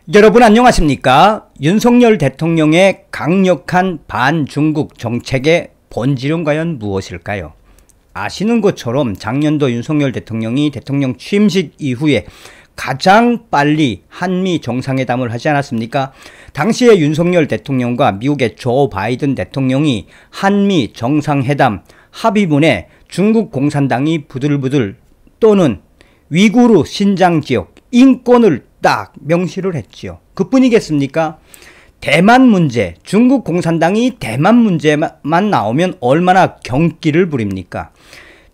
여러분 안녕하십니까? 윤석열 대통령의 강력한 반중국 정책의 본질은 과연 무엇일까요? 아시는 것처럼 작년도 윤석열 대통령이 대통령 취임식 이후에 가장 빨리 한미 정상회담을 하지 않았습니까? 당시에 윤석열 대통령과 미국의 조 바이든 대통령이 한미 정상회담 합의문에 중국 공산당이 부들부들 또는 위구르 신장 지역 인권을 딱 명시를 했지요. 그뿐이겠습니까? 대만 문제, 중국 공산당이 대만 문제만 나오면 얼마나 경기를 부립니까?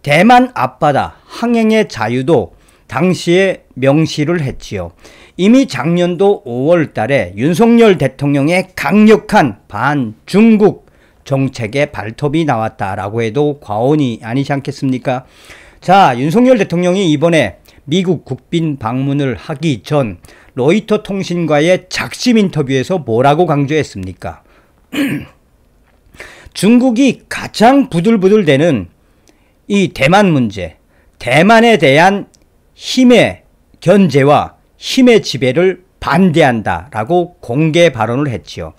대만 앞바다 항행의 자유도 당시에 명시를 했지요. 이미 작년도 5월 달에 윤석열 대통령의 강력한 반중국 정책의 발톱이 나왔다라고 해도 과언이 아니지 않겠습니까? 자, 윤석열 대통령이 이번에 미국 국빈 방문을 하기 전 로이터 통신과의 작심 인터뷰에서 뭐라고 강조했습니까? 중국이 가장 부들부들대는 이 대만 문제, 대만에 대한 힘의 견제와 힘의 지배를 반대한다라고 공개 발언을 했지요.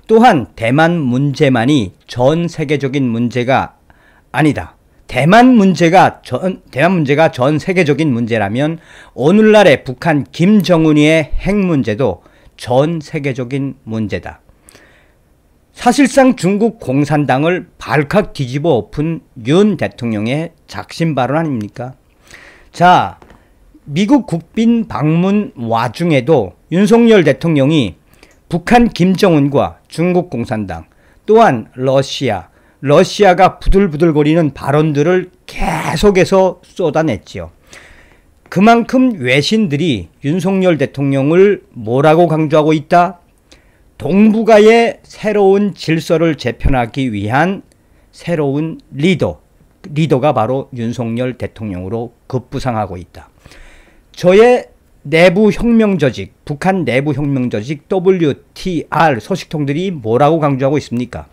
또한 대만 문제만이 전 세계적인 문제가 아니다. 대만 문제가 전 세계적인 문제라면 오늘날의 북한 김정은이의 핵 문제도 전 세계적인 문제다. 사실상 중국 공산당을 발칵 뒤집어 엎은 윤 대통령의 작심 발언 아닙니까? 자, 미국 국빈 방문 와중에도 윤석열 대통령이 북한 김정은과 중국 공산당 또한 러시아가 부들부들거리는 발언들을 계속해서 쏟아냈지요. 그만큼 외신들이 윤석열 대통령을 뭐라고 강조하고 있다? 동북아의 새로운 질서를 재편하기 위한 새로운 리더가 바로 윤석열 대통령으로 급부상하고 있다. 저의 내부 혁명 조직, 북한 내부 혁명 조직 WTR 소식통들이 뭐라고 강조하고 있습니까?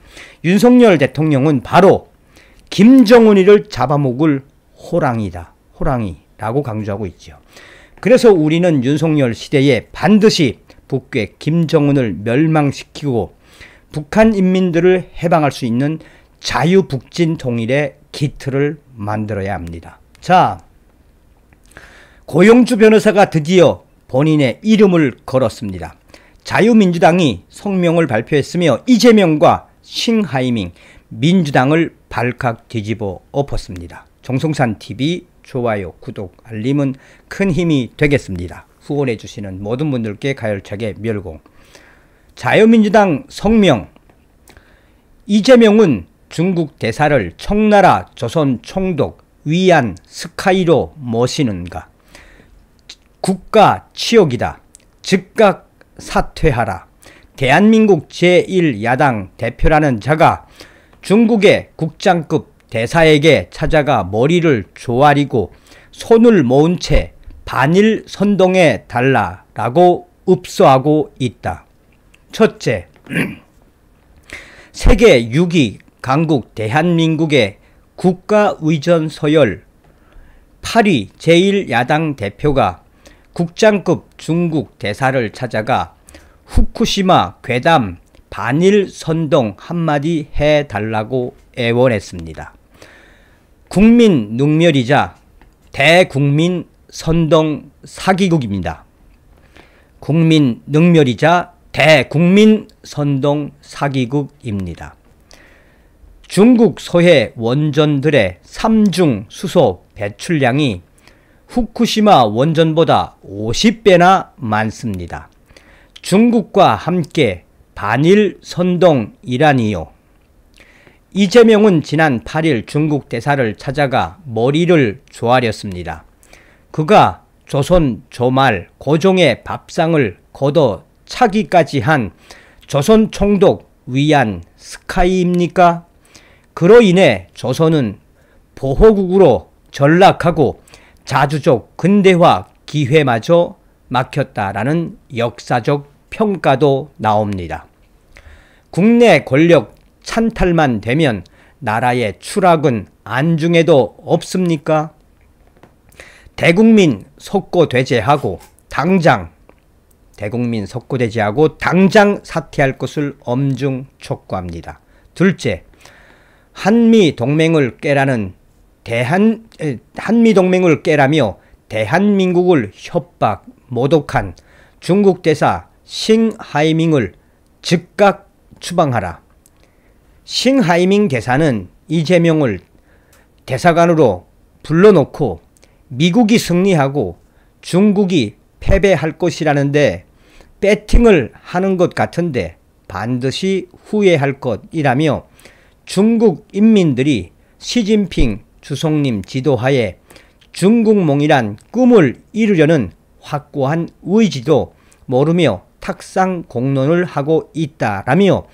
윤석열 대통령은 바로 김정은이를 잡아먹을 호랑이라고 강조하고 있죠. 그래서 우리는 윤석열 시대에 반드시 북괴 김정은을 멸망시키고 북한 인민들을 해방할 수 있는 자유북진 통일의 기틀을 만들어야 합니다. 자, 고영주 변호사가 드디어 본인의 이름을 걸었습니다. 자유민주당이 성명을 발표했으며 이재명과 싱하이밍 민주당을 발칵 뒤집어 엎었습니다. 정성산TV 좋아요, 구독, 알림은 큰 힘이 되겠습니다. 후원해 주시는 모든 분들께 가열차게 멸공. 자유민주당 성명. 이재명은 중국 대사를 청나라 조선 총독 위안 스카이로 모시는가? 국가 치욕이다. 즉각 사퇴하라. 대한민국 제1야당 대표라는 자가 중국의 국장급 대사에게 찾아가 머리를 조아리고 손을 모은 채 반일 선동해 달라라고 읍소하고 있다. 첫째, 세계 6위 강국 대한민국의 국가의전 서열 8위 제1야당 대표가 국장급 중국 대사를 찾아가 후쿠시마 괴담 반일 선동 한마디 해달라고 애원했습니다. 국민 능멸이자 대국민 선동 사기국입니다. 국민 능멸이자 대국민 선동 사기국입니다. 중국 소해 원전들의 3중 수소 배출량이 후쿠시마 원전보다 50배나 많습니다. 중국과 함께 반일 선동이라니요. 이재명은 지난 8일 중국 대사를 찾아가 머리를 조아렸습니다. 그가 조선 조말 고종의 밥상을 걷어 차기까지 한 조선 총독 위안 스카이입니까? 그로 인해 조선은 보호국으로 전락하고 자주적 근대화 기회마저 막혔다라는 역사적 평가도 나옵니다. 국내 권력 찬탈만 되면 나라의 추락은 안중에도 없습니까? 대국민 석고대죄하고 당장 대국민 석고대죄하고 당장 사퇴할 것을 엄중 촉구합니다. 둘째, 한미동맹을 깨라며 대한민국을 협박, 모독한 중국 대사 싱하이밍을 즉각 추방하라. 싱하이밍 대사는 이재명을 대사관으로 불러놓고 미국이 승리하고 중국이 패배할 것이라는데 배팅을 하는 것 같은데 반드시 후회할 것이라며 중국 인민들이 시진핑 주석님 지도하에 중국몽이란 꿈을 이루려는 확고한 의지도 모르며 탁상 공론을 하고 있다라며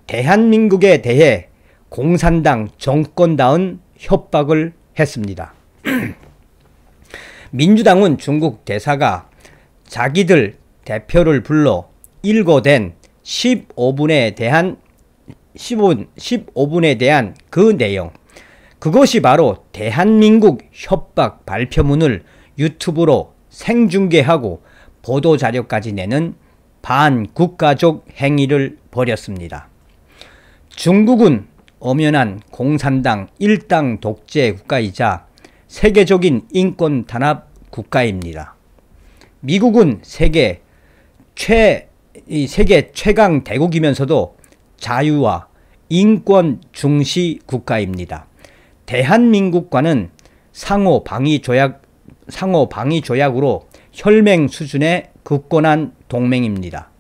대한민국에 대해 공산당 정권다운 협박을 했습니다. 민주당은 중국 대사가 자기들 대표를 불러 일고된 15분에 대한 그 내용, 그것이 바로 대한민국 협박 발표문을 유튜브로 생중계하고 보도자료까지 내는 반국가적 행위를 벌였습니다. 중국은 엄연한 공산당 일당 독재 국가이자 세계적인 인권 단합 국가입니다. 미국은 세계 최강 대국이면서도 자유와 인권 중시 국가입니다. 대한민국과는 상호 방위 조약으로 혈맹 수준의 굳건한 동맹입니다.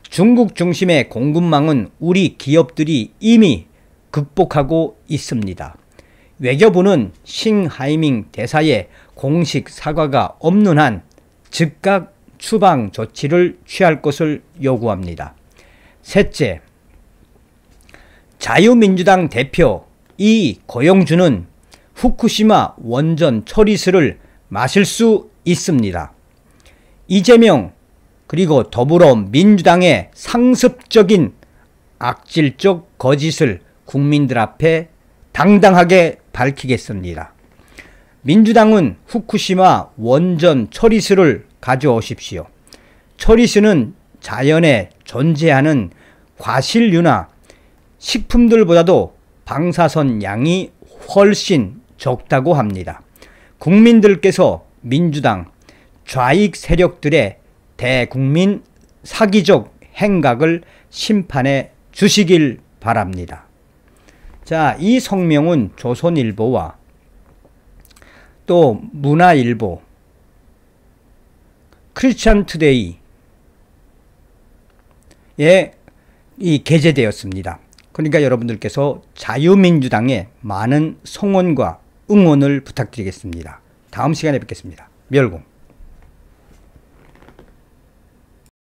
중국 중심의 공급망은 우리 기업들이 이미 극복하고 있습니다. 외교부는 싱하이밍 대사의 공식 사과가 없는 한 즉각 추방 조치를 취할 것을 요구합니다. 셋째, 자유민주당 대표 이고영주는 후쿠시마 원전 처리수를 마실 수 있습니다. 이재명 그리고 더불어민주당의 상습적인 악질적 거짓을 국민들 앞에 당당하게 밝히겠습니다. 민주당은 후쿠시마 원전 처리수를 가져오십시오. 처리수는 자연에 존재하는 과실류나 식품들보다도 방사선 양이 훨씬 적다고 합니다. 국민들께서 민주당 좌익 세력들의 대국민 사기적 행각을 심판해 주시길 바랍니다. 자, 이 성명은 조선일보와 또 문화일보, 크리스찬 투데이에 게재되었습니다. 그러니까 여러분들께서 자유민주당에 많은 성원과 응원을 부탁드리겠습니다. 다음 시간에 뵙겠습니다. 멸공.